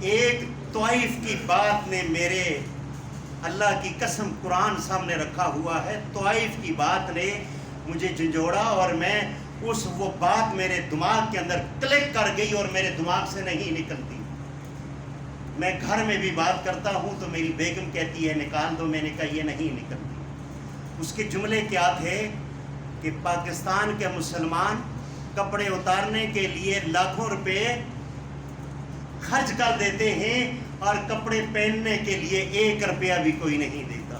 ایک طائف کی بات نے میرے اللہ کی قسم قرآن سامنے رکھا ہوا ہے، طائف کی بات نے مجھے جھنجھوڑا اور میں وہ بات میرے دماغ کے اندر کلک کر گئی اور میرے دماغ سے نہیں نکلتی۔ میں گھر میں بھی بات کرتا ہوں تو میری بیگم کہتی ہے نکال دو، میں نے کہا یہ نہیں نکلتی۔ اس کے جملے کیا تھے کہ پاکستان کے مسلمان کپڑے اتارنے کے لیے لاکھوں روپے خرچ کر دیتے ہیں اور کپڑے پہننے کے لیے 1 روپیہ بھی کوئی نہیں دیتا۔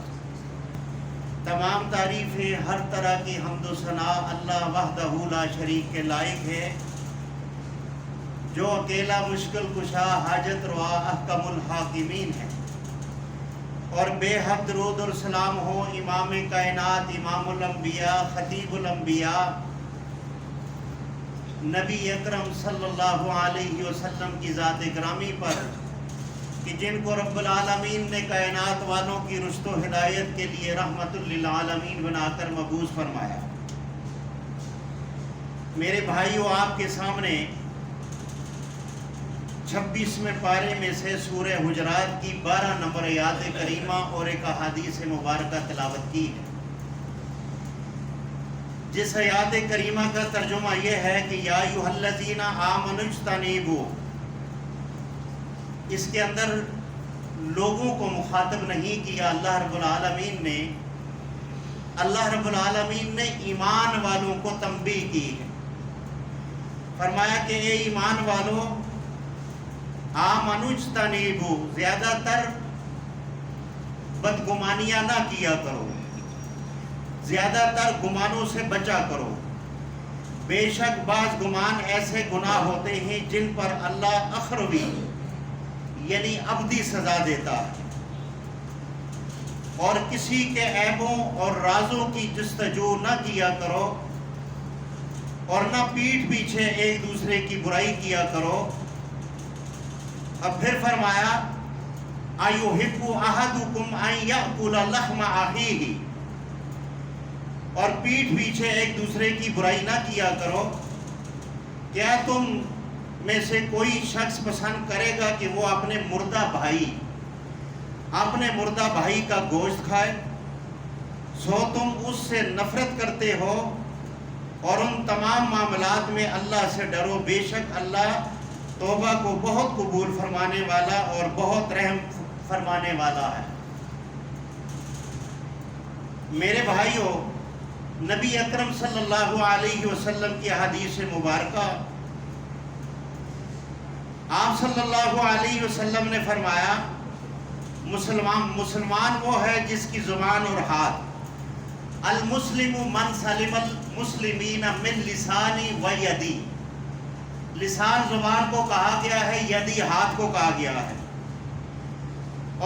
تمام تعریفیں، ہر طرح کی حمد و ثنا اللہ وحدہ لا شریک کے لائق ہے، جو اکیلا مشکل کشا حاجت روا احکم الحاکمین ہے۔ اور بے حد درود اور سلام ہو امام کائنات، امام الانبیاء، خطیب الانبیاء، نبی اکرم صلی اللہ علیہ وسلم کی ذات گرامی پر، کہ جن کو رب العالمین نے کائنات والوں کی رشد و ہدایت کے لیے رحمت للعالمین بنا کر مبعوث فرمایا۔ میرے بھائیو، آپ کے سامنے 26ویں پارے میں سے سورہ حجرات کی 12 نمبر آیات کریمہ اور ایک احادیث مبارکہ تلاوت کی ہے، جس آیات کریمہ کا ترجمہ یہ ہے کہ یا ایھا الذین آمنوا اجتنبوا۔ اس کے اندر لوگوں کو مخاطب نہیں کیا، اللہ رب العالمین نے ایمان والوں کو تنبیہ کی ہے۔ فرمایا کہ اے ایمان والو، آمنوا اجتنبوا، زیادہ تر بدگمانیاں نہ کیا کرو، زیادہ تر گمانوں سے بچا کرو۔ بے شک بعض گمان ایسے گناہ ہوتے ہیں جن پر اللہ اخروی یعنی ابدی سزا دیتا ہے۔ اور کسی کے عیبوں اور رازوں کی جستجو نہ کیا کرو، اور نہ پیٹھ پیچھے ایک دوسرے کی برائی کیا کرو۔ اب پھر فرمایا ایحب احدکم ان یاکل لحم اخیہ، اور پیٹھ پیچھے ایک دوسرے کی برائی نہ کیا کرو۔ کیا تم میں سے کوئی شخص پسند کرے گا کہ وہ اپنے مردہ بھائی کا گوشت کھائے؟ سو تم اس سے نفرت کرتے ہو، اور ان تمام معاملات میں اللہ سے ڈرو، بے شک اللہ توبہ کو بہت قبول فرمانے والا اور بہت رحم فرمانے والا ہے۔ میرے بھائیوں، نبی اکرم صلی اللہ علیہ وسلم کی حدیث مبارکہ، آپ صلی اللہ علیہ وسلم نے فرمایا مسلمان وہ ہے جس کی زبان اور ہاتھ، المسلم من سلم المسلمین من لسانی و یدی، لسان زبان کو کہا گیا ہے، یدی ہاتھ کو کہا گیا ہے،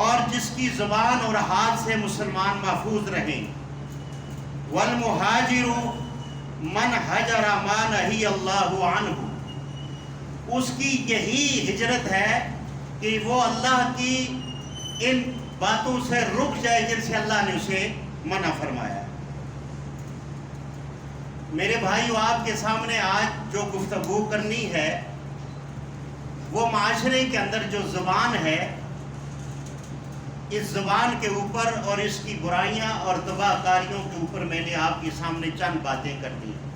اور جس کی زبان اور ہاتھ سے مسلمان محفوظ رہیں۔ والمہاجر من حجر ما نہی اللہ عنہ، اس کی یہی ہجرت ہے کہ وہ اللہ کی ان باتوں سے رک جائے جن سے اللہ نے اسے منع فرمایا۔ میرے بھائیو، آپ کے سامنے آج جو گفتگو کرنی ہے وہ معاشرے کے اندر جو زبان ہے، اس زبان کے اوپر اور اس کی برائیاں اور تباہ کاریوں کے اوپر میں نے آپ کے سامنے چند باتیں کرنی ہیں۔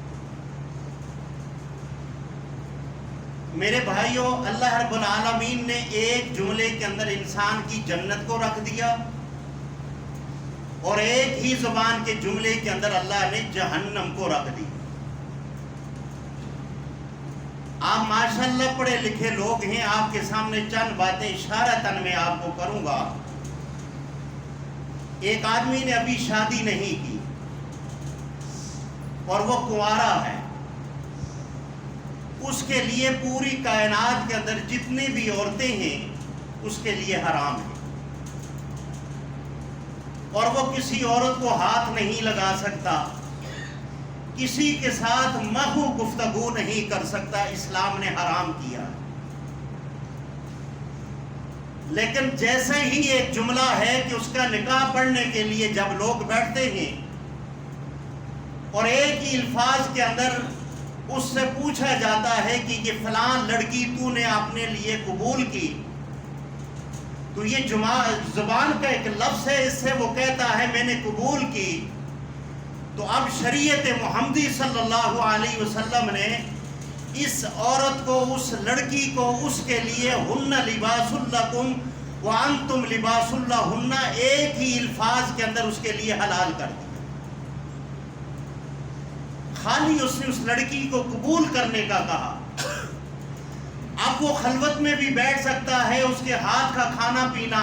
میرے بھائیوں، اللہ رب العالمین نے ایک جملے کے اندر انسان کی جنت کو رکھ دیا، اور ایک ہی زبان کے جملے کے اندر اللہ نے جہنم کو رکھ دی۔ آپ ماشاءاللہ پڑھے لکھے لوگ ہیں، آپ کے سامنے چند باتیں اشارتاً میں آپ کو کروں گا۔ ایک آدمی نے ابھی شادی نہیں کی اور وہ کنوارا ہے، اس کے لیے پوری کائنات کے اندر جتنی بھی عورتیں ہیں اس کے لیے حرام ہے، اور وہ کسی عورت کو ہاتھ نہیں لگا سکتا، کسی کے ساتھ محو گفتگو نہیں کر سکتا، اسلام نے حرام کیا۔ لیکن جیسے ہی ایک جملہ ہے کہ اس کا نکاح پڑھنے کے لیے جب لوگ بیٹھتے ہیں اور ایک ہی الفاظ کے اندر اس سے پوچھا جاتا ہے کہ یہ فلاں لڑکی تو نے اپنے لیے قبول کی، تو یہ زبان کا ایک لفظ ہے، اس سے وہ کہتا ہے میں نے قبول کی. تو اب شریعت محمدی صلی اللہ علیہ وسلم نے اس عورت کو، اس لڑکی کو، اس کے لیے ہن لباس لکم وانتم لباس لہن ایک ہی الفاظ کے اندر اس کے لیے حلال کر دیا. خالی اس نے اس لڑکی کو قبول کرنے کا کہا. اب وہ خلوت میں بھی بیٹھ سکتا ہے، اس کے ہاتھ کا کھانا پینا،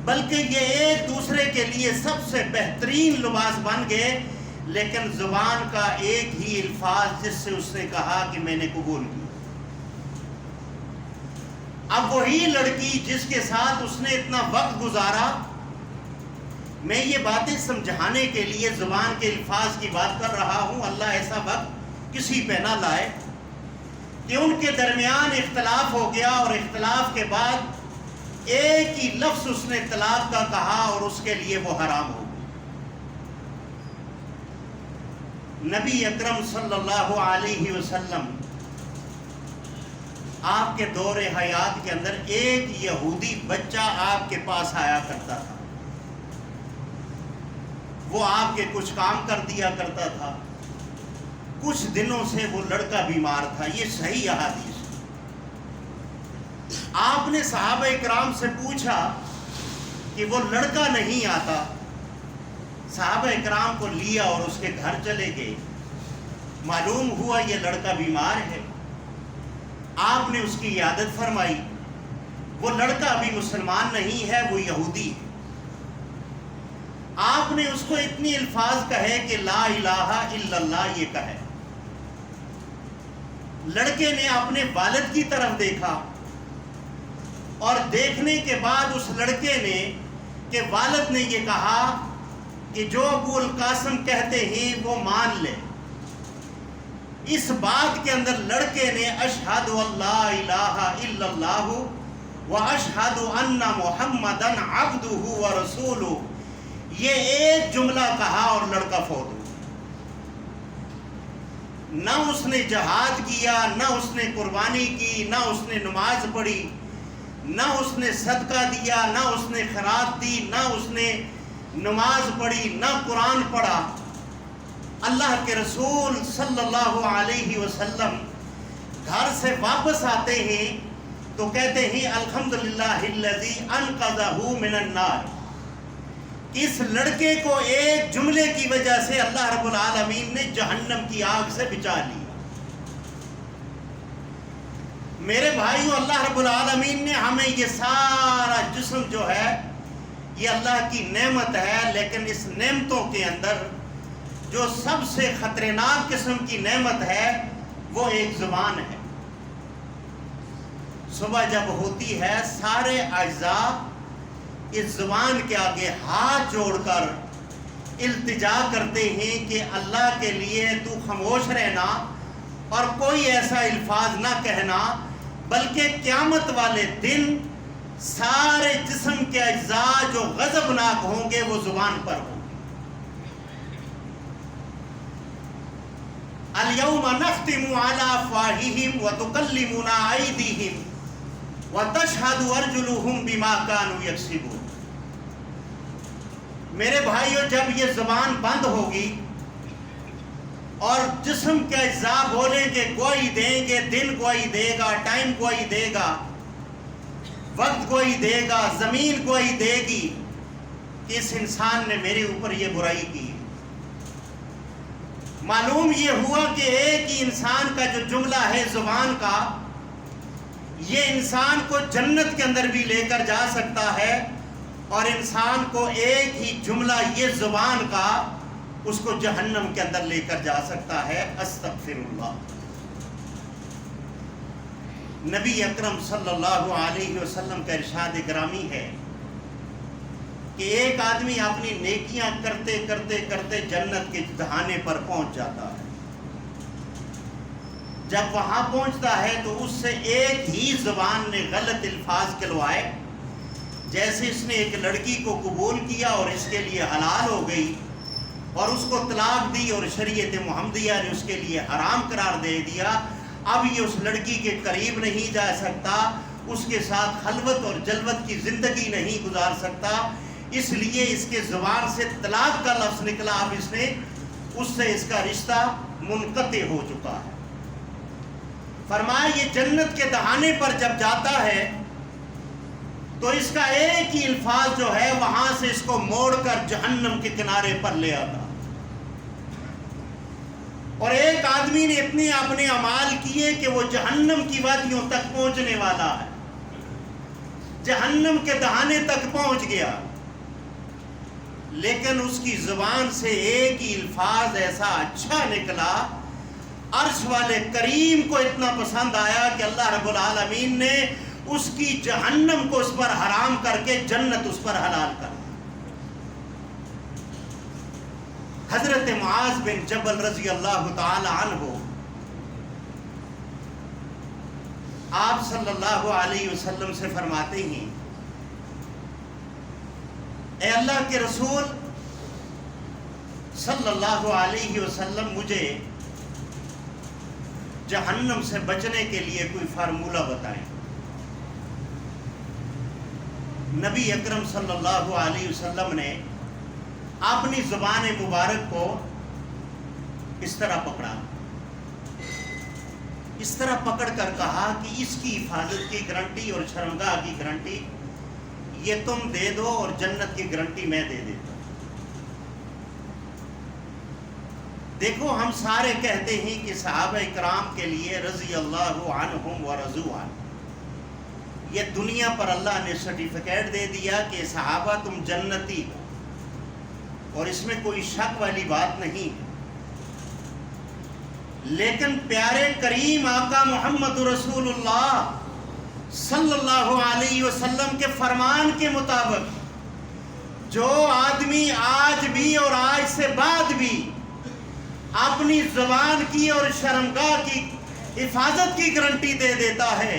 بلکہ یہ ایک دوسرے کے لیے سب سے بہترین لباس بن گئے. لیکن زبان کا ایک ہی الفاظ جس سے اس نے کہا کہ میں نے قبول کی. اب وہی لڑکی جس کے ساتھ اس نے اتنا وقت گزارا، میں یہ باتیں سمجھانے کے لیے زبان کے الفاظ کی بات کر رہا ہوں. اللہ ایسا وقت کسی پہ نہ لائے کہ ان کے درمیان اختلاف ہو گیا اور اختلاف کے بعد ایک ہی لفظ اس نے طلاق کا کہا اور اس کے لیے وہ حرام ہو گیا. نبی اکرم صلی اللہ علیہ وسلم آپ کے دور حیات کے اندر ایک یہودی بچہ آپ کے پاس آیا کرتا تھا. وہ آپ کے کچھ کام کر دیا کرتا تھا. کچھ دنوں سے وہ لڑکا بیمار تھا. یہ صحیح احادیث. آپ نے صحابہ اکرام سے پوچھا کہ وہ لڑکا نہیں آتا. صحابہ اکرام کو لیا اور اس کے گھر چلے گئے. معلوم ہوا یہ لڑکا بیمار ہے. آپ نے اس کی عیادت فرمائی. وہ لڑکا ابھی مسلمان نہیں ہے، وہ یہودی ہے. آپ نے اس کو اتنی الفاظ کہے کہ لا الہ الا اللہ یہ کہے. لڑکے نے اپنے والد کی طرف دیکھا اور دیکھنے کے بعد اس لڑکے نے کہ والد نے یہ کہا کہ جو ابو القاسم کہتے ہیں وہ مان لے. اس بات کے اندر لڑکے نے اشہد اللہ الہ الا اللہ و اشہد ان محمدن عبدہ و رسولہ یہ ایک جملہ کہا اور لڑکا فوت ہو. نہ اس نے جہاد کیا، نہ اس نے قربانی کی، نہ اس نے نماز پڑھی، نہ اس نے صدقہ دیا، نہ اس نے خیرات دی، نہ اس نے نماز پڑھی، نہ قرآن پڑھا. اللہ کے رسول صلی اللہ علیہ وسلم گھر سے واپس آتے ہیں تو کہتے ہیں الحمدللہ الذی انقذہ من النار. اس لڑکے کو ایک جملے کی وجہ سے اللہ رب العالمین نے جہنم کی آگ سے بچا لیا. میرے بھائیو، اللہ رب العالمین نے ہمیں یہ سارا جسم جو ہے یہ اللہ کی نعمت ہے. لیکن اس نعمتوں کے اندر جو سب سے خطرناک قسم کی نعمت ہے وہ ایک زبان ہے. صبح جب ہوتی ہے سارے اجزاء اس زبان کے آگے ہاتھ جوڑ کر التجا کرتے ہیں کہ اللہ کے لیے تو خاموش رہنا اور کوئی ایسا الفاظ نہ کہنا، بلکہ قیامت والے دن سارے جسم کے اجزاء جو غضبناک ہوں گے وہ زبان پر ہوں. اليوم نختم على افواههم وتكلمنا ايديهم وتشهد ارجلهم بما كانوا يكسبون. میرے بھائیو، جب یہ زبان بند ہوگی اور جسم کے اجزاء بولیں گے، گواہی دیں گے، دن گواہی دے گا، ٹائم گواہی دے گا، وقت گواہی دے گا، زمین گواہی دے گی کہ اس انسان نے میرے اوپر یہ برائی کی. معلوم یہ ہوا کہ ایک ہی انسان کا جو جملہ ہے زبان کا، یہ انسان کو جنت کے اندر بھی لے کر جا سکتا ہے، اور انسان کو ایک ہی جملہ یہ زبان کا اس کو جہنم کے اندر لے کر جا سکتا ہے. استغفر اللہ. نبی اکرم صلی اللہ علیہ وسلم کا ارشاد گرامی ہے کہ ایک آدمی اپنی نیکیاں کرتے کرتے کرتے جنت کے دہانے پر پہنچ جاتا ہے. جب وہاں پہنچتا ہے تو اس سے ایک ہی زبان نے غلط الفاظ کہلوائے. جیسے اس نے ایک لڑکی کو قبول کیا اور اس کے لیے حلال ہو گئی اور اس کو طلاق دی اور شریعت محمدیہ نے اس کے لیے حرام قرار دے دیا. اب یہ اس لڑکی کے قریب نہیں جا سکتا، اس کے ساتھ خلوت اور جلوت کی زندگی نہیں گزار سکتا، اس لیے اس کے زبان سے طلاق کا لفظ نکلا، اب اس سے اس کا رشتہ منقطع ہو چکا ہے۔ فرمایا یہ جنت کے دہانے پر جب جاتا ہے تو اس کا ایک ہی الفاظ جو ہے وہاں سے اس کو موڑ کر جہنم کے کنارے پر لے آتا، اور ایک آدمی نے اتنے اپنے اعمال کیے کہ وہ جہنم کی وادیوں تک پہنچنے والا ہے، جہنم کے دہانے تک پہنچ گیا، لیکن اس کی زبان سے ایک ہی الفاظ ایسا اچھا نکلا، عرش والے کریم کو اتنا پسند آیا کہ اللہ رب العالمین نے اس کی جہنم کو اس پر حرام کر کے جنت اس پر حلال کر دی۔ حضرت معاذ بن جبل رضی اللہ تعالی عنہ آپ صلی اللہ علیہ وسلم سے فرماتے ہیں، اے اللہ کے رسول صلی اللہ علیہ وسلم، مجھے جہنم سے بچنے کے لیے کوئی فارمولہ بتائیں۔ نبی اکرم صلی اللہ علیہ وسلم نے اپنی زبان مبارک کو اس طرح پکڑا، اس طرح پکڑ کر کہا کہ اس کی حفاظت کی گارنٹی اور شرمگاہ کی گارنٹی یہ تم دے دو اور جنت کی گارنٹی میں دے دیتا ہوں۔ دیکھو ہم سارے کہتے ہیں کہ صحابہ اکرام کے لیے رضی اللہ عنہم ورضوا عنہ، یہ دنیا پر اللہ نے سرٹیفکیٹ دے دیا کہ صحابہ تم جنتی ہو، اور اس میں کوئی شک والی بات نہیں ہے، لیکن پیارے کریم آقا محمد رسول اللہ صلی اللہ علیہ وسلم کے فرمان کے مطابق جو آدمی آج بھی اور آج سے بعد بھی اپنی زبان کی اور شرمگاہ کی حفاظت کی گارنٹی دے دیتا ہے،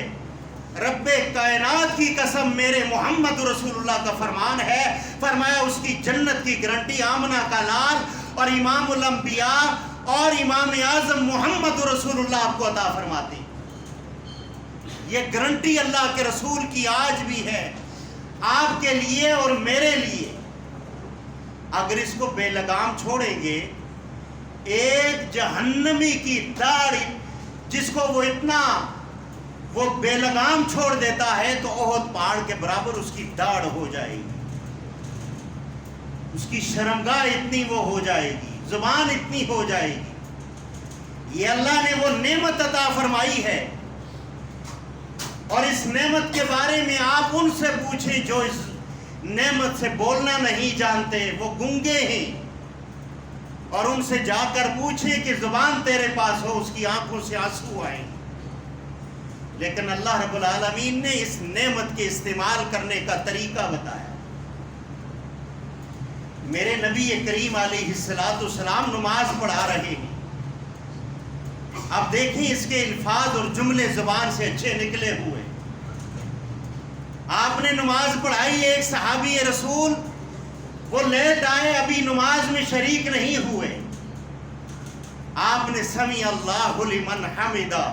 رب کائنات کی قسم میرے محمد رسول اللہ کا فرمان ہے، فرمایا اس کی جنت کی گارنٹی آمنہ کا لال اور امام الانبیاء اور امام اعظم محمد رسول اللہ آپ کو عطا فرماتے ہیں۔ یہ گارنٹی اللہ کے رسول کی آج بھی ہے آپ کے لیے اور میرے لیے۔ اگر اس کو بے لگام چھوڑیں گے، ایک جہنمی کی داڑھی جس کو وہ بے لگام چھوڑ دیتا ہے تو احد پہاڑ کے برابر اس کی داڑھ ہو جائے گی، اس کی شرمگاہ اتنی وہ ہو جائے گی، زبان اتنی ہو جائے گی۔ یہ اللہ نے وہ نعمت عطا فرمائی ہے، اور اس نعمت کے بارے میں آپ ان سے پوچھیں جو اس نعمت سے بولنا نہیں جانتے، وہ گونگے ہیں، اور ان سے جا کر پوچھیں کہ زبان تیرے پاس ہو، اس کی آنکھوں سے آنسو آئیں۔ لیکن اللہ رب العالمین نے اس نعمت کے استعمال کرنے کا طریقہ بتایا۔ میرے نبی کریم علیہ السلام نماز پڑھا رہے ہیں، اب دیکھیں اس کے الفاظ اور جملے زبان سے اچھے نکلے ہوئے۔ آپ نے نماز پڑھائی، ایک صحابی رسول وہ لیٹ آئے، ابھی نماز میں شریک نہیں ہوئے، آپ نے سمیع اللہ لمن حمدہ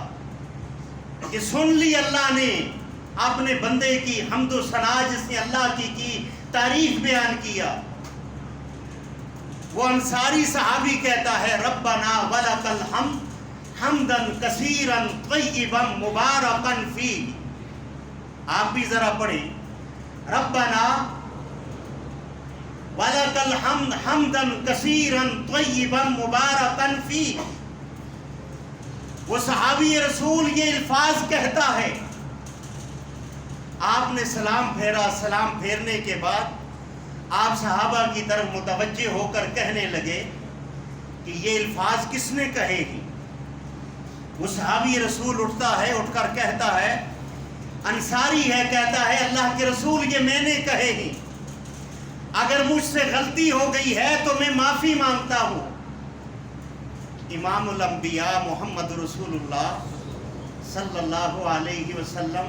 کہ سن لی اللہ نے اپنے بندے کی حمد و ثنا، جس نے اللہ کی تعریف بیان کیا۔ وہ انصاری صحابی کہتا ہے ربنا ولک الحمد حمدا کثیرا طیبا مبارکا فیہ۔ آپ بھی ذرا پڑھیں، ربنا وَلَكَ الْحَمْدُ حَمْدًا كَثِيرًا طَيِّبًا مُبَارَكًا فِيهِ۔ وہ صحابی رسول یہ الفاظ کہتا ہے، آپ نے سلام پھیرا، سلام پھیرنے کے بعد آپ صحابہ کی طرف متوجہ ہو کر کہنے لگے کہ یہ الفاظ کس نے کہے ہیں؟ وہ صحابی رسول اٹھتا ہے، اٹھ کر کہتا ہے، انصاری ہے، کہتا ہے اللہ کے رسول یہ میں نے کہے ہیں، اگر مجھ سے غلطی ہو گئی ہے تو میں معافی مانگتا ہوں۔ امام الانبیاء محمد رسول اللہ صلی اللہ علیہ وسلم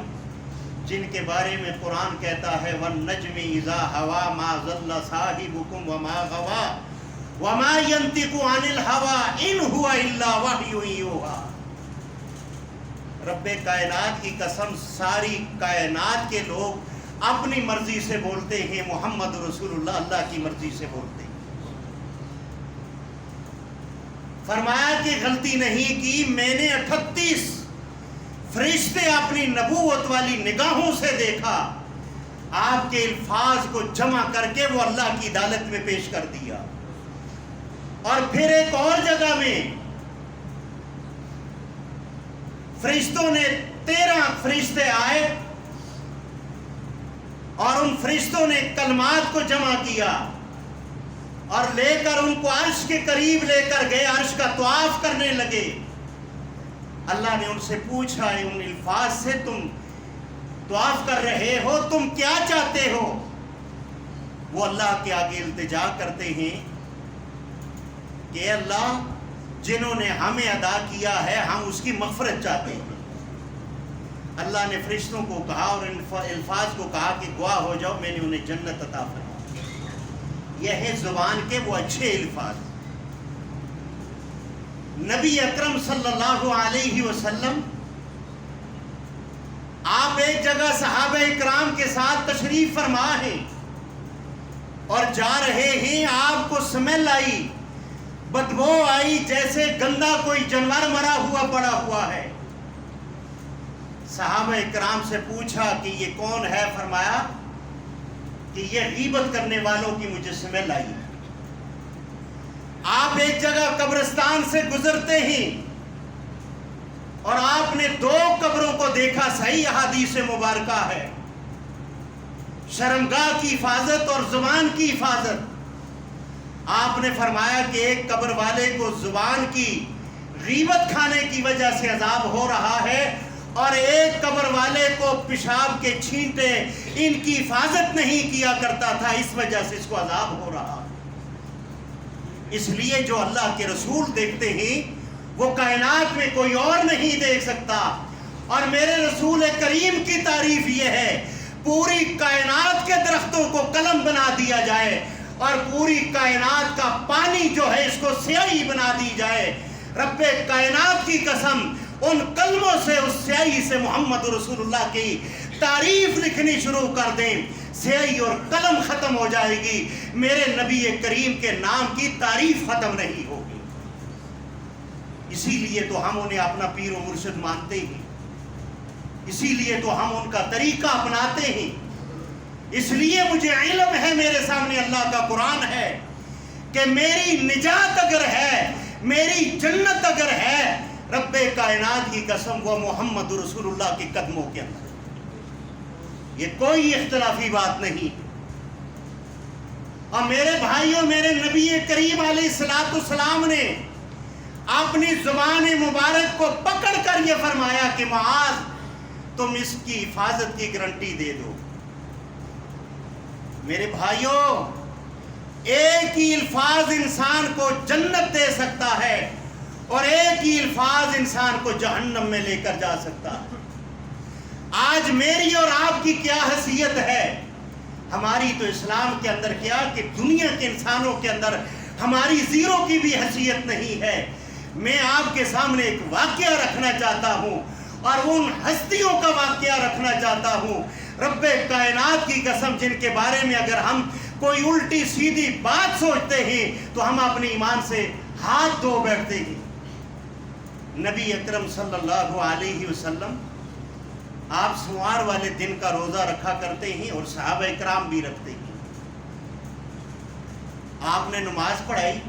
جن کے بارے میں قرآن کہتا ہے وَالنَّجْمِ إِذَا هَوَى مَا ضَلَّ صَاحِبُكُمْ وَمَا غَوَى وَمَا يَنطِقُ عَنِ الْهَوَى إِنْ هُوَ إِلَّا وَحْيٌ يُوحَىٰ۔ رب کائنات کی قسم ساری کائنات کے لوگ اپنی مرضی سے بولتے ہیں، محمد رسول اللہ اللہ کی مرضی سے بولتے ہیں۔ فرمایا کہ غلطی نہیں کی، میں نے 38 فرشتے اپنی نبوت والی نگاہوں سے دیکھا، آپ کے الفاظ کو جمع کر کے وہ اللہ کی عدالت میں پیش کر دیا۔ اور پھر ایک اور جگہ میں فرشتوں نے 13 فرشتے آئے اور ان فرشتوں نے کلمات کو جمع کیا اور لے کر ان کو عرش کے قریب لے کر گئے، عرش کا طواف کرنے لگے۔ اللہ نے ان سے پوچھا، ان الفاظ سے تم طواف کر رہے ہو، تم کیا چاہتے ہو؟ وہ اللہ کے آگے التجا کرتے ہیں کہ اے اللہ، جنہوں نے ہمیں عطا کیا ہے ہم اس کی مغفرت چاہتے ہیں۔ اللہ نے فرشتوں کو کہا اور ان الفاظ کو کہا کہ گواہ ہو جاؤ، میں نے انہیں جنت عطا فرمائی۔ یہ ہے زبان کے وہ اچھے الفاظ۔ نبی اکرم صلی اللہ علیہ وسلم آپ ایک جگہ صحابہ اکرام کے ساتھ تشریف فرما ہیں اور جا رہے ہیں، آپ کو سمیل آئی، بدبو آئی، جیسے گندا کوئی جانور مرا ہوا پڑا ہوا ہے۔ صحابہ اکرام سے پوچھا کہ یہ کون ہے؟ فرمایا کہ یہ غیبت کرنے والوں کی مجھے سمیل آئی۔ آپ ایک جگہ قبرستان سے گزرتے ہیں اور آپ نے 2 قبروں کو دیکھا، صحیح احادیث مبارکہ ہے، شرمگاہ کی حفاظت اور زبان کی حفاظت۔ آپ نے فرمایا کہ ایک قبر والے کو زبان کی غیبت کھانے کی وجہ سے عذاب ہو رہا ہے اور ایک قبر والے کو پیشاب کے چھینٹے ان کی حفاظت نہیں کیا کرتا تھا، اس وجہ سے اس کو عذاب ہو رہا۔ اس لیے جو اللہ کے رسول دیکھتے ہیں وہ کائنات میں کوئی اور نہیں دیکھ سکتا۔ اور میرے رسول کریم کی تعریف یہ ہے، پوری کائنات کے درختوں کو قلم بنا دیا جائے اور پوری کائنات کا پانی جو ہے اس کو سیاہی بنا دی جائے، رب کائنات کی قسم ان قلموں سے، اس سیاہی سے محمد رسول اللہ کی تعریف لکھنی شروع کر دیں، سیاہی اور قلم ختم ہو جائے گی، میرے نبی کریم کے نام کی تعریف ختم نہیں ہوگی۔ اسی لیے تو ہم انہیں اپنا پیر و مرشد مانتے ہیں، اسی لیے تو ہم ان کا طریقہ اپناتے ہیں، اس لیے مجھے علم ہے، میرے سامنے اللہ کا قرآن ہے کہ میری نجات اگر ہے، میری جنت اگر ہے، رب کائنات کی قسم وہ محمد رسول اللہ کے قدموں کے اندر، یہ کوئی اختلافی بات نہیں۔ اور میرے بھائیوں، میرے نبی کریم علیہ السلام نے اپنی زبان مبارک کو پکڑ کر یہ فرمایا کہ معاذ، تم اس کی حفاظت کی گارنٹی دے دو۔ میرے بھائیوں، ایک ہی الفاظ انسان کو جنت دے سکتا ہے اور ایک ہی الفاظ انسان کو جہنم میں لے کر جا سکتا ہے۔ آج میری اور آپ کی کیا حیثیت ہے؟ ہماری تو اسلام کے اندر کیا کہ دنیا کے انسانوں کے اندر ہماری زیرو کی بھی حیثیت نہیں ہے۔ میں آپ کے سامنے ایک واقعہ رکھنا چاہتا ہوں اور ان ہستیوں کا واقعہ رکھنا چاہتا ہوں، رب کائنات کی قسم، جن کے بارے میں اگر ہم کوئی الٹی سیدھی بات سوچتے ہیں تو ہم اپنے ایمان سے ہاتھ دھو بیٹھتے ہیں۔ نبی اکرم صلی اللہ علیہ وسلم آپ سوار والے دن کا روزہ رکھا کرتے ہیں اور صحابہ اکرام بھی رکھتے ہیں۔ آپ نے نماز پڑھائی،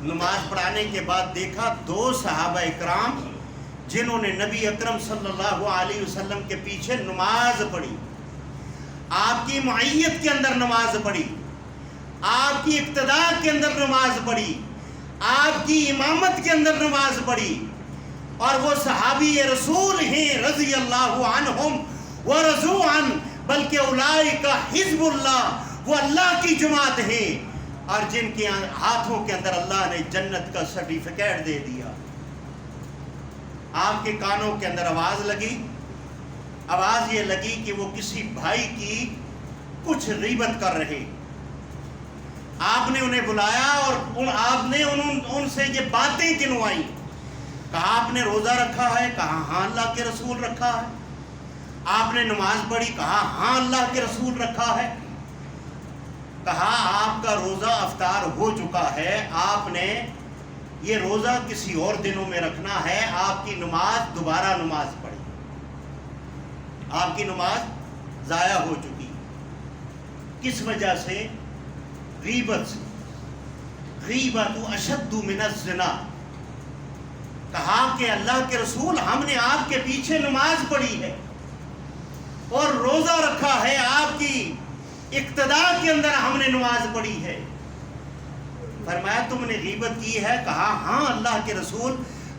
نماز پڑھانے کے بعد دیکھا 2 صحابہ اکرام جنہوں نے نبی اکرم صلی اللہ علیہ وسلم کے پیچھے نماز پڑھی، آپ کی معیت کے اندر نماز پڑھی، آپ کی اقتداء کے اندر نماز پڑھی، آپ کی امامت کے اندر نماز پڑھی، اور وہ صحابی رسول ہیں رضی اللہ عنہم ورضوا عنہ، بلکہ اولئک حزب اللہ، وہ اللہ کی جماعت ہیں اور جن کے ہاتھوں کے اندر اللہ نے جنت کا سرٹیفکیٹ دے دیا۔ آپ کے کانوں کے اندر آواز لگی، آواز یہ لگی کہ وہ کسی بھائی کی کچھ غیبت کر رہے۔ آپ نے انہیں بلایا اور آپ نے ان سے یہ باتیں گنوائیں۔ کہا آپ نے روزہ رکھا ہے؟ کہا ہاں اللہ کے رسول رکھا ہے۔ آپ نے نماز پڑھی؟ کہا ہاں اللہ کے رسول رکھا ہے۔ کہا آپ کا روزہ افطار ہو چکا ہے، آپ نے یہ روزہ کسی اور دنوں میں رکھنا ہے، آپ کی نماز دوبارہ نماز پڑھی، آپ کی نماز ضائع ہو چکی۔ کس وجہ سے؟ غیبت سے۔ غیبت اشد من الزنا۔ کہا کہ اللہ کے رسول ہم نے آپ کے پیچھے نماز پڑھی ہے اور روزہ رکھا ہے، آپ کی اقتدا کے اندر ہم نے نماز پڑھی ہے۔ فرمایا تم نے غیبت کی ہے؟ کہا ہاں اللہ کے رسول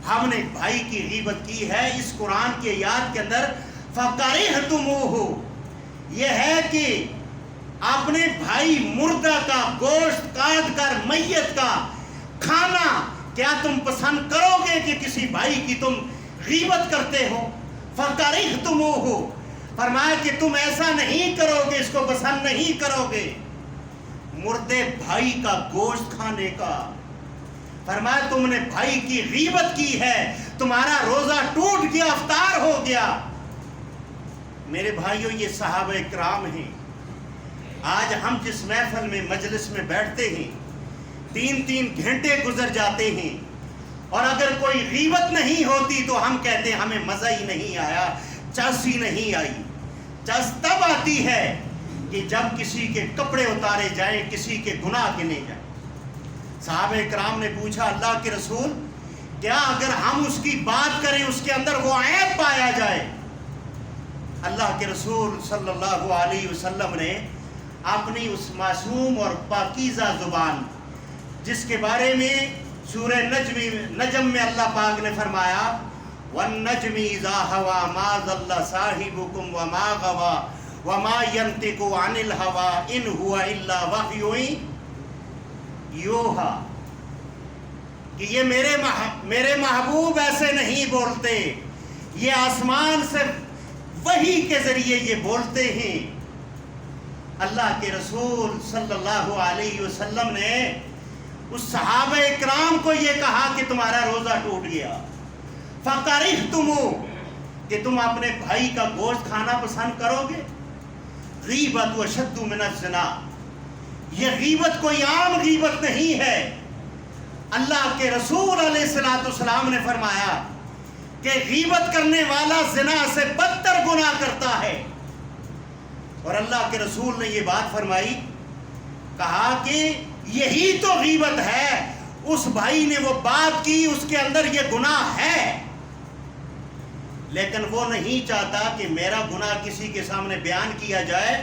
ہم نے بھائی کی غیبت کی ہے۔ اس قرآن کی آیات کے اندر فَكَرِهْتُمُوهُ یہ ہے کہ اپنے بھائی مردہ کا گوشت کاٹ کر میت کا کھانا کیا تم پسند کرو گے کہ کسی بھائی کی تم غیبت کرتے ہو؟ فَكَرِهْتُمُوهُ فرمایا کہ تم ایسا نہیں کرو گے، اس کو پسند نہیں کرو گے، مردے بھائی کا گوشت کھانے کا۔ فرمایا تم نے بھائی کی غیبت کی ہے، تمہارا روزہ ٹوٹ گیا، افطار ہو گیا۔ میرے بھائیوں یہ صحابہ اکرام ہیں۔ آج ہم جس محفل میں مجلس میں بیٹھتے ہیں 3 گھنٹے گزر جاتے ہیں، اور اگر کوئی غیبت نہیں ہوتی تو ہم کہتے ہیں ہمیں مزہ ہی نہیں آیا، چس ہی نہیں آئی۔ چس تب آتی ہے کہ جب کسی کے کپڑے اتارے جائیں، کسی کے گناہ گنے جائیں۔ صحابہ اکرام نے پوچھا اللہ کے رسول کیا اگر ہم اس کی بات کریں اس کے اندر وہ عیب پایا جائے؟ اللہ کے رسول صلی اللہ علیہ وسلم نے اپنی اس معصوم اور پاکیزہ زبان جس کے بارے میں سورہ نجم میں اللہ پاک نے فرمایا وَالنَّجْمِ إِذَا هَوَى مَا ضَلَّ صَاحِبُكُمْ وَمَا غَوَى وَمَا يَنْطِقُ عَنِ الْهَوَىٰ إِنْ هُوَ إِلَّا وَحْيٌ يُوحَىٰ کہ یہ میرے محبوب ایسے نہیں بولتے، یہ آسمان سے وحی کے ذریعے یہ بولتے ہیں۔ اللہ کے رسول صلی اللہ علیہ وسلم نے اس صحابہ اکرام کو یہ کہا کہ تمہارا روزہ ٹوٹ گیا۔ فَكَرِهْتُمُ کہ تم اپنے بھائی کا گوشت کھانا پسند کرو گے؟ غیبت اشد من الزنا، یہ غیبت کوئی عام غیبت نہیں ہے۔ اللہ کے رسول علیہ السلام نے فرمایا کہ غیبت کرنے والا زنا سے بدتر گناہ کرتا ہے۔ اور اللہ کے رسول نے یہ بات فرمائی، کہا کہ یہی تو غیبت ہے، اس بھائی نے وہ بات کی، اس کے اندر یہ گناہ ہے، لیکن وہ نہیں چاہتا کہ میرا گناہ کسی کے سامنے بیان کیا جائے،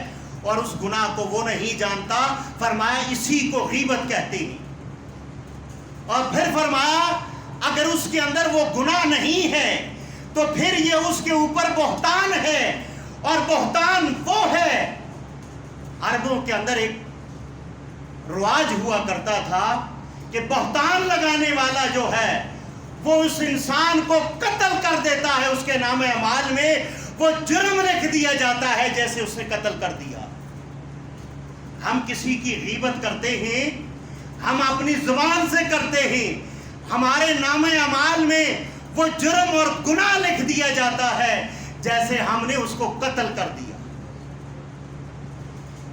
اور اس گناہ کو وہ نہیں جانتا۔ فرمایا اسی کو غیبت کہتے ہیں۔ اور پھر فرمایا اگر اس کے اندر وہ گناہ نہیں ہے تو پھر یہ اس کے اوپر بہتان ہے، اور بہتان وہ ہے، عربوں کے اندر ایک رواج ہوا کرتا تھا کہ بہتان لگانے والا جو ہے وہ اس انسان کو قتل کر دیتا ہے، اس کے نام اعمال میں وہ جرم لکھ دیا جاتا ہے جیسے اس نے قتل کر دیا۔ ہم کسی کی غیبت کرتے ہیں، ہم اپنی زبان سے کرتے ہیں، ہمارے نام اعمال میں وہ جرم اور گناہ لکھ دیا جاتا ہے جیسے ہم نے اس کو قتل کر دیا۔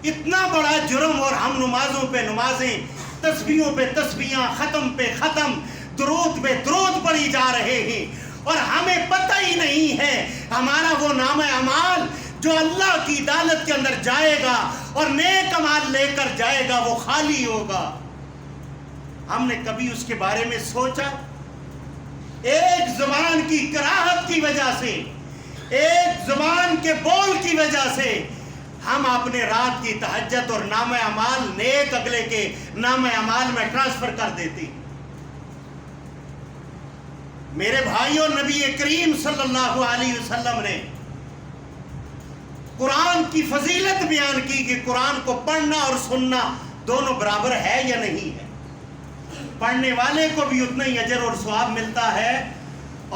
اتنا بڑا جرم، اور ہم نمازوں پہ نمازیں، تسبیحوں پہ تسبیحاں، ختم پہ ختم، درود پہ درود پڑھی جا رہے ہیں، اور ہمیں پتہ ہی نہیں ہے ہمارا وہ نام اعمال جو اللہ کی عدالت کے اندر جائے گا اور نیک اعمال لے کر جائے گا وہ خالی ہوگا۔ ہم نے کبھی اس کے بارے میں سوچا؟ ایک زبان کی کراہت کی وجہ سے، ایک زبان کے بول کی وجہ سے ہم اپنے رات کی تہجد اور نام اعمال نیک اگلے کے نام اعمال میں ٹرانسفر کر دیتے۔ میرے بھائیوں، نبی کریم صلی اللہ علیہ وسلم نے قرآن کی فضیلت بیان کی کہ قرآن کو پڑھنا اور سننا دونوں برابر ہے یا نہیں ہے۔ پڑھنے والے کو بھی اتنا ہی اجر اور ثواب ملتا ہے،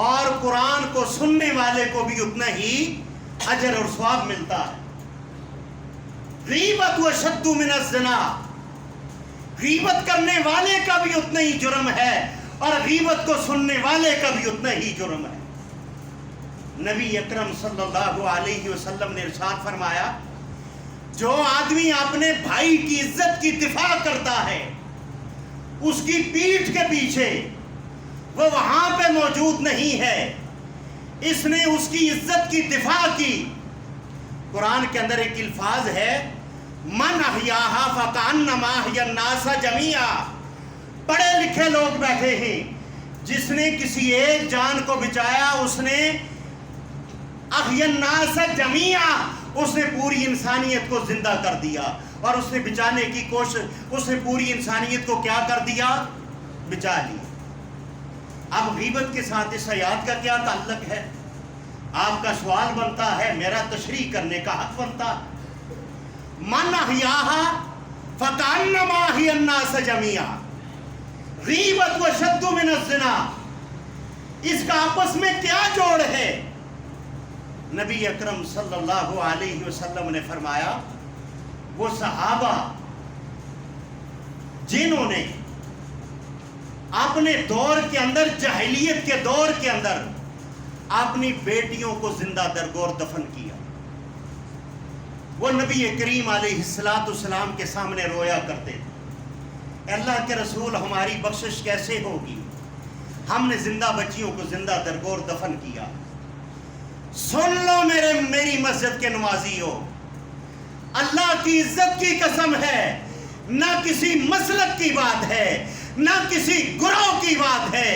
اور قرآن کو سننے والے کو بھی اتنا ہی اجر اور ثواب ملتا ہے۔ غیبت اشد من الزنا، غیبت کرنے والے کا بھی اتنا ہی جرم ہے، اور غیبت کو سننے والے کا بھی اتنا ہی جرم ہے۔ نبی اکرم صلی اللہ علیہ وسلم نے ارشاد فرمایا، جو آدمی اپنے بھائی کی عزت کی دفاع کرتا ہے اس کی پیٹھ کے پیچھے، وہ وہاں پہ موجود نہیں ہے، اس نے اس کی عزت کی دفاع کی۔ قرآن کے اندر ایک الفاظ ہے، من احیاہا فکأنما احیا الناس جمیعا۔ پڑھے لکھے لوگ بیٹھے ہیں، جس نے کسی ایک جان کو بچایا اس نے احیا الناس جمیعا، اس نے پوری انسانیت کو زندہ کر دیا، اور اس نے بچانے کی کوشش، اس نے پوری انسانیت کو کیا کر دیا؟ بچا لیا۔ اب غیبت کے ساتھ اس آیات کا کیا تعلق ہے؟ آپ کا سوال بنتا ہے، میرا تشریح کرنے کا حق بنتا ہے۔ من احیاہا فکأنما احیا الناس جمیعا، غیبت اشد من الزنا، اس کا آپس میں کیا جوڑ ہے؟ نبی اکرم صلی اللہ علیہ وسلم نے فرمایا، وہ صحابہ جنہوں نے اپنے دور کے اندر، جاہلیت کے دور کے اندر، اپنی بیٹیوں کو زندہ درگور دفن کیا، وہ نبی کریم علیہ السلام کے سامنے رویا کرتے تھے، اللہ کے رسول ہماری بخشش کیسے ہوگی، ہم نے زندہ بچیوں کو زندہ درگور دفن کیا۔ سن لو میری مسجد کے نمازیوں، اللہ کی عزت کی قسم ہے، نہ کسی مسلک کی بات ہے، نہ کسی گروہ کی بات ہے،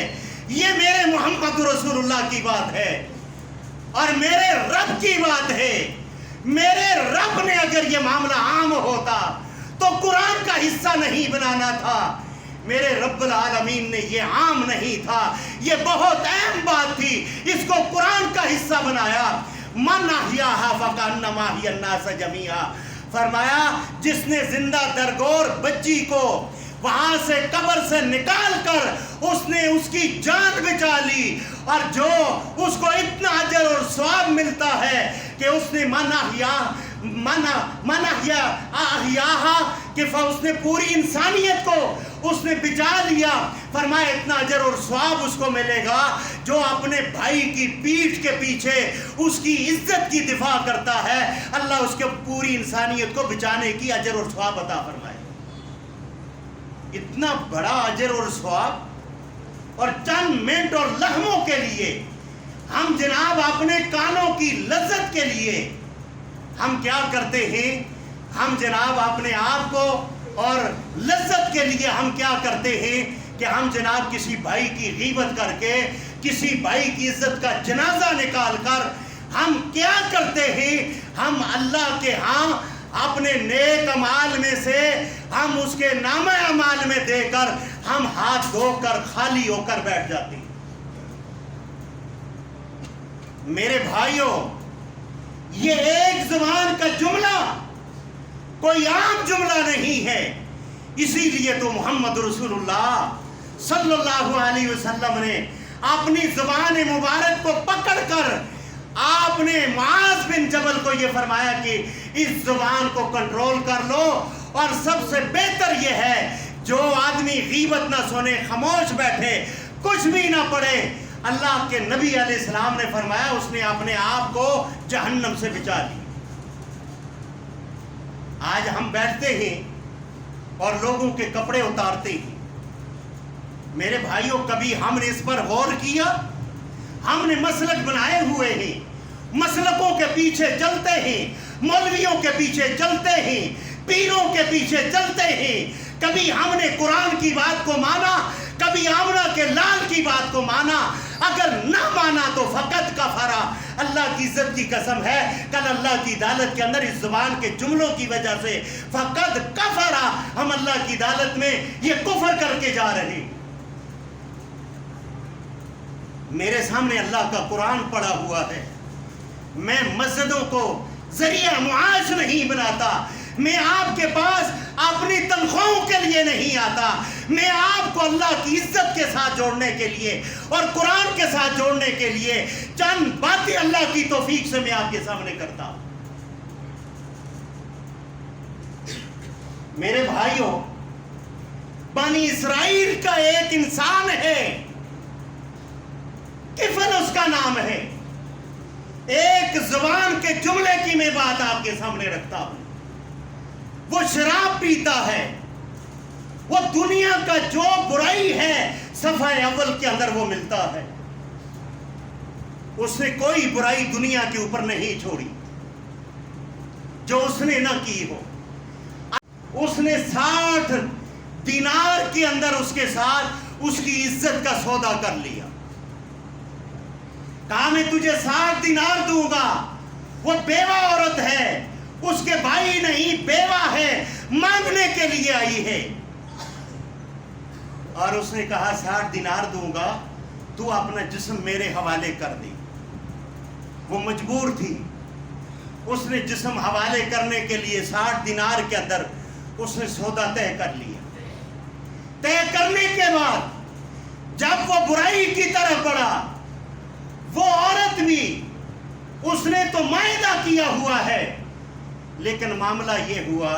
یہ میرے محمد رسول اللہ کی بات ہے اور میرے رب کی بات ہے۔ میرے رب نے اگر یہ معاملہ عام ہوتا تو قرآن کا حصہ نہیں بنانا تھا، میرے رب العالمین نے یہ عام نہیں تھا، یہ بہت اہم بات تھی، اس کو قرآن کا حصہ بنایا۔ من احیاہا فکأنما احیا الناس جمیعا، فرمایا جس نے زندہ درگور بچی کو وہاں سے قبر سے نکال کر اس نے اس کی جان بچا لی، اور جو اس کو اتنا اجر اور ثواب ملتا ہے کہ اس نے من احیاہا کہ اس نے پوری انسانیت کو اس نے بچا لیا، فرمایا اتنا اجر اور ثواب اس کو ملے گا جو اپنے بھائی کی پیٹھ کے پیچھے اس کی عزت کی دفاع کرتا ہے، اللہ اس کے پوری انسانیت کو بچانے کی اجر اور ثواب عطا فرمائے۔ اتنا بڑا اجر اور ثواب، اور چند منٹ اور لمحوں کے لیے ہم جناب اپنے کانوں کی لذت کے لیے ہم کیا کرتے ہیں؟ ہم جناب اپنے آپ کو اور لذت کے لیے ہم کیا کرتے ہیں کہ ہم جناب کسی بھائی کی غیبت کر کے، کسی بھائی کی عزت کا جنازہ نکال کر ہم کیا کرتے ہیں؟ ہم اللہ کے ہاں اپنے نیک اعمال میں سے ہم اس کے نامہ اعمال میں دے کر ہم ہاتھ دھو کر خالی ہو کر بیٹھ جاتے ہیں۔ میرے بھائیوں، یہ ایک زبان کا جملہ کوئی عام جملہ نہیں ہے، اسی لیے تو محمد رسول اللہ صلی اللہ علیہ وسلم نے اپنی زبان مبارک کو پکڑ کر آپ نے معاذ بن جبل کو یہ فرمایا کہ اس زبان کو کنٹرول کر لو، اور سب سے بہتر یہ ہے جو آدمی غیبت نہ سنے، خاموش بیٹھے، کچھ بھی نہ پڑھے، اللہ کے نبی علیہ السلام نے فرمایا اس نے اپنے آپ کو جہنم سے بچا لی۔ آج ہم بیٹھتے ہیں اور لوگوں کے کپڑے اتارتے ہیں، میرے بھائیوں کبھی ہم نے اس پر غور کیا؟ ہم نے مسلک بنائے ہوئے ہیں، مسلکوں کے پیچھے چلتے ہیں، مولویوں کے پیچھے چلتے ہیں، پیروں کے پیچھے چلتے ہیں، کبھی ہم نے قرآن کی بات کو مانا، کبھی آمنہ کے لال کی بات کو مانا، اگر نہ مانا تو فقط کفرا، اللہ کی عزت کی قسم ہے کل اللہ کی عدالت کے اندر اس زبان کے جملوں کی وجہ سے فقط کفرا، ہم اللہ کی عدالت میں یہ کفر کر کے جا رہے ہیں۔ میرے سامنے اللہ کا قرآن پڑا ہوا ہے، میں مسجدوں کو ذریعہ معاش نہیں بناتا، میں آپ کے پاس اپنی تنخواہوں کے لیے نہیں آتا، میں آپ کو اللہ کی عزت کے ساتھ جوڑنے کے لیے اور قرآن کے ساتھ جوڑنے کے لیے چند باتیں اللہ کی توفیق سے میں آپ کے سامنے کرتا ہوں۔ میرے بھائیوں، بنی اسرائیل کا ایک انسان ہے، کفل اس کا نام ہے۔ ایک زبان کے جملے کی میں بات آپ کے سامنے رکھتا ہوں۔ وہ شراب پیتا ہے، وہ دنیا کا جو برائی ہے صفحہ اول کے اندر وہ ملتا ہے۔ اس نے کوئی برائی دنیا کے اوپر نہیں چھوڑی جو اس نے نہ کی ہو۔ اس نے 60 دینار کے اندر اس کے ساتھ اس کی عزت کا سودا کر لیا۔ کہا میں تجھے 60 دینار دوں گا۔ وہ بیوہ عورت ہے، اس کے بھائی نہیں، بیوہ ہے، مانگنے کے لیے آئی ہے۔ اور اس نے کہا 60 دینار دوں گا، تو اپنا جسم میرے حوالے کر دی۔ وہ مجبور تھی، اس نے جسم حوالے کرنے کے لیے 60 دینار کے اندر اس نے سودا طے کر لیا۔ طے کرنے کے بعد جب وہ برائی کی طرف بڑھا، وہ عورت بھی، اس نے تو معاہدہ کیا ہوا ہے، لیکن معاملہ یہ ہوا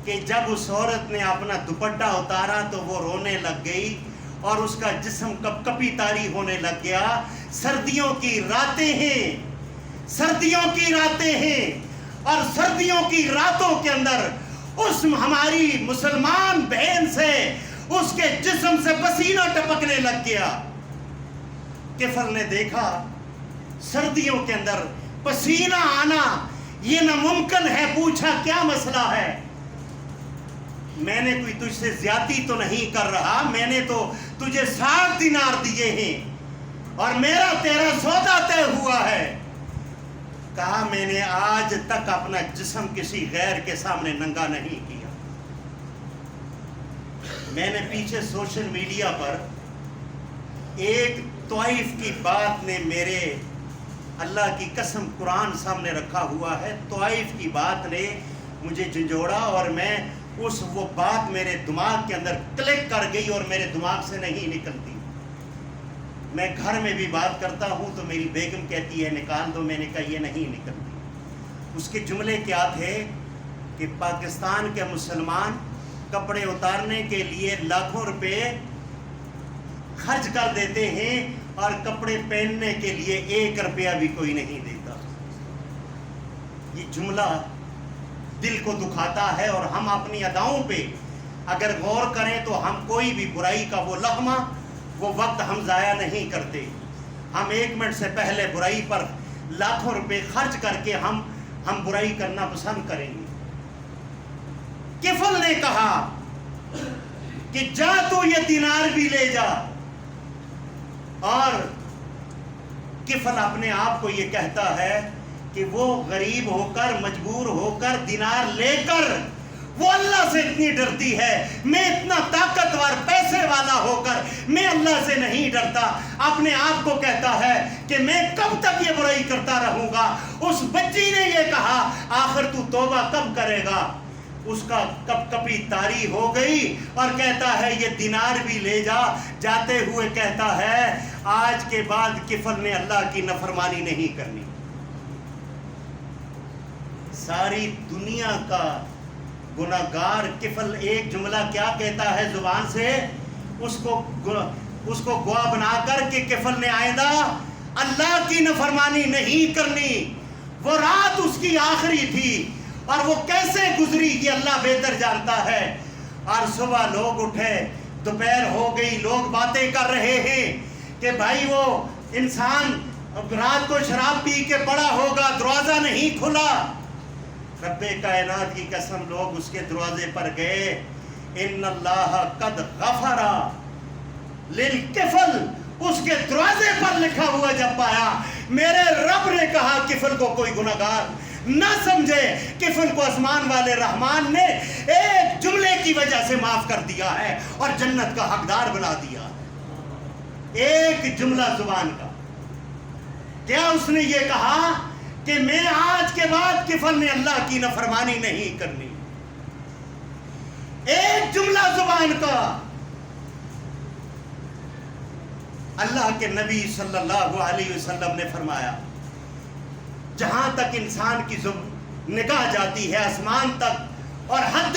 کہ جب اس عورت نے اپنا دوپٹہ اتارا تو وہ رونے لگ گئی اور اس کا جسم کپ کپی طاری ہونے لگ گیا۔ سردیوں کی راتیں ہیں، سردیوں کی راتیں ہیں، اور سردیوں کی راتوں کے اندر اس ہماری مسلمان بہن سے اس کے جسم سے پسینہ ٹپکنے لگ گیا۔ کفل نے دیکھا سردیوں کے اندر پسینہ آنا یہ ناممکن ہے، پوچھا کیا مسئلہ ہے؟ میں نے کوئی تجھ سے زیادتی تو نہیں کر رہا، میں نے تو تجھے 60 دینار دیے ہیں اور میرا تیرا سودا طے ہوا ہے۔ کہا میں نے آج تک اپنا جسم کسی غیر کے سامنے ننگا نہیں کیا۔ میں نے پیچھے سوشل میڈیا پر ایک طائف کی بات نے میرے اللہ کی قسم قرآن سامنے رکھا ہوا ہے، طائف کی بات نے مجھے جھنجھوڑا اور میں وہ بات میرے دماغ کے اندر کلک کر گئی اور میرے دماغ سے نہیں نکلتی۔ میں گھر میں بھی بات کرتا ہوں تو میری بیگم کہتی ہے نکال دو، میں نے کہا یہ نہیں نکلتی۔ اس کے جملے کیا تھے کہ پاکستان کے مسلمان کپڑے اتارنے کے لیے لاکھوں روپے خرچ کر دیتے ہیں اور کپڑے پہننے کے لیے 1 روپیہ بھی کوئی نہیں دیتا۔ یہ جملہ دل کو دکھاتا ہے، اور ہم اپنی اداؤں پہ اگر غور کریں تو ہم کوئی بھی برائی کا وہ لقمہ، وہ وقت ہم ضائع نہیں کرتے۔ ہم 1 منٹ سے پہلے برائی پر لاکھوں روپے خرچ کر کے ہم برائی کرنا پسند کریں گے۔ کفل نے کہا کہ جا تو یہ دینار بھی لے جا، اور کفل اپنے آپ کو یہ کہتا ہے کہ وہ غریب ہو کر، مجبور ہو کر، دینار لے کر وہ اللہ سے اتنی ڈرتی ہے۔ میں اتنا طاقتور پیسے والا ہو کر میں اللہ سے نہیں ڈرتا۔ اپنے آپ کو کہتا ہے کہ میں کب تک یہ برائی کرتا رہوں گا۔ اس بچی نے یہ کہا آخر تو توبہ کب کرے گا؟ اس کا کپ کپی طاری ہو گئی اور کہتا ہے یہ دینار بھی لے جا۔ جاتے ہوئے کہتا ہے آج کے بعد کفل نے اللہ کی نافرمانی نہیں کرنی۔ ساری دنیا کا گناہگار کفل ایک جملہ کیا کہتا ہے زبان سے، اس کو گواہ بنا کر کہ کفل نے آئندہ اللہ کی نافرمانی نہیں کرنی۔ وہ رات اس کی آخری تھی اور وہ کیسے گزری یہ اللہ بہتر جانتا ہے۔ اور صبح لوگ اٹھے، دوپہر ہو گئی، لوگ باتیں کر رہے ہیں کہ بھائی وہ انسان رات کو شراب پی کے پڑا ہوگا، دروازہ نہیں کھلا۔ رب کائنات کی قسم لوگ اس کے دروازے پر گئے۔ ان اللہ قد غفر للکفل، اس کے دروازے پر لکھا ہوا جب پایا، میرے رب نے کہا کفل کو کوئی گناہگار نہ سمجھے، کفل کو آسمان والے رحمان نے ایک جملے کی وجہ سے معاف کر دیا ہے اور جنت کا حقدار بنا دیا۔ ایک جملہ زبان کا، کیا اس نے یہ کہا کہ میں آج کے بعد کفل نے اللہ کی نافرمانی نہیں کرنی؟ ایک جملہ زبان کا۔ اللہ کے نبی صلی اللہ علیہ وسلم نے فرمایا جہاں تک انسان کی نگاہ جاتی ہے، آسمان تک اور حد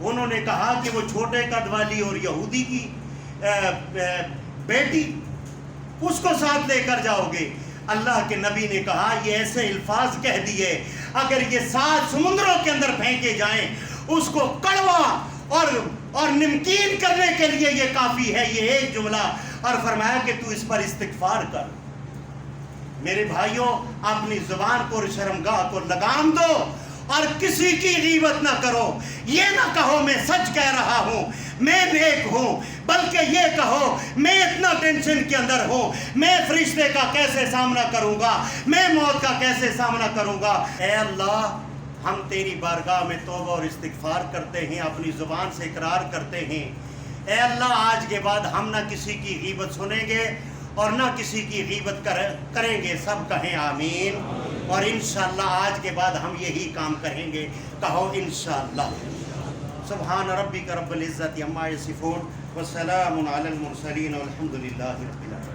انہوں نے کہا کہ وہ چھوٹے قد والی اور یہودی کی بیٹی اس کو ساتھ لے کر جاؤ گے؟ اللہ کے نبی نے کہا یہ ایسے الفاظ کہہ دیے اگر یہ 7 سمندروں کے اندر پھینکے جائیں اس کو کڑوا اور نمکین کرنے کے لیے یہ کافی ہے، یہ ایک جملہ۔ اور فرمایا کہ تو اس پر استغفار کر۔ میرے بھائیوں، اپنی زبان کو اور شرمگاہ کو لگام دو اور کسی کی غیبت نہ کرو۔ یہ نہ کہو میں سچ کہہ رہا ہوں، میں نیک ہوں، بلکہ یہ کہو میں اتنا ٹینشن کے اندر ہوں، میں فرشتے کا کیسے سامنا کروں گا، میں موت کا کیسے سامنا کروں گا۔ اے اللہ، ہم تیری بارگاہ میں توبہ اور استغفار کرتے ہیں، اپنی زبان سے اقرار کرتے ہیں۔ اے اللہ، آج کے بعد ہم نہ کسی کی غیبت سنیں گے اور نہ کسی کی غیبت کریں گے، سب کہیں آمین۔ اور انشاءاللہ آج کے بعد ہم یہی کام کریں گے، کہو انشاءاللہ۔ سبحان ربک رب العزت عما یصفون وسلام علی المرسلین والحمد للہ رب العالمین۔